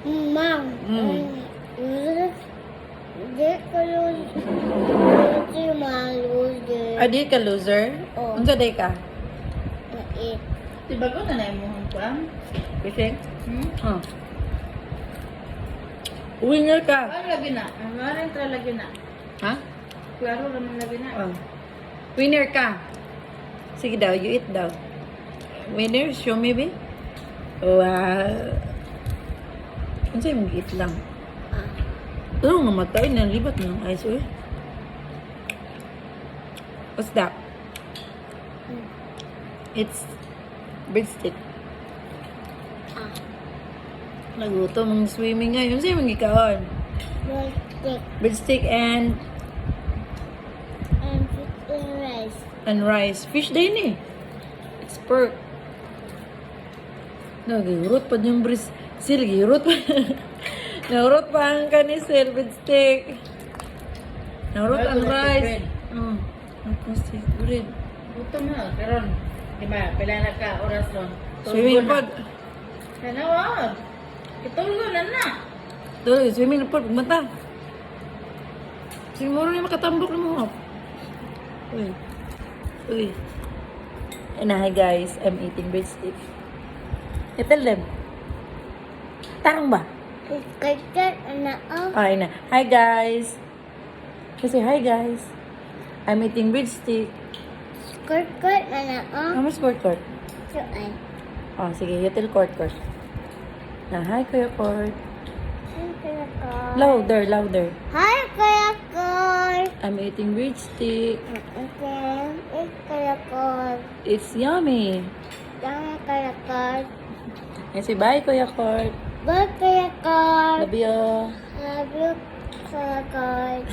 Mang. Di ko lose. Di lose. Adi ka loser? Oo. Unsa day ka? Nait. Di ba ko na na yung kuang? Fishing? Hmm? Winner ka. Ano lagi na? Ano rin tra lagi na? Ha? Klaro naman lagi na. Oh. Winner ka. Sige daw, you eat daw. Winner, show me be. Wow. Unsa yung mag-eat lang? Ah. Ano namatay na libat ng ice oil? What's that? It's breadstick. Ah. Nagutom ang swimming ngayon. Sa'yo mga ikaon? Stick. Breadstick and And rice. rice. Fish day ni. It's pork. Nagirot pa yung breadstick. Girot pa. Nagirot pa ang kanisel breadstick. Nagirot ang rice. Breadstick bread. Gutom na. Karon. Di ba? Pila na ka oras ron. Swimming pod. Kanawad. Itulgo na na. Tuloy, swimming pod. Pagmata. Siguro na makatambok na mo. Uy. Uy. And hi guys, I'm eating breadstick. Tell them. Tarang ba? Kaya na Ay na. Hi guys. Kasi hi guys. I'm eating breadstick. Kurt na How much court? So ay. Oh, sige. You tell court. Na, hi Kuya Court. Louder. Hi, Kuya Kurt. I'm eating breadstick. Okay. Kuya Kurt. It's yummy. Dami Kuya Kurt. And say bye Kuya Court. Bye, Kuya Kurt. Love you. Love you, Kuya Kurt.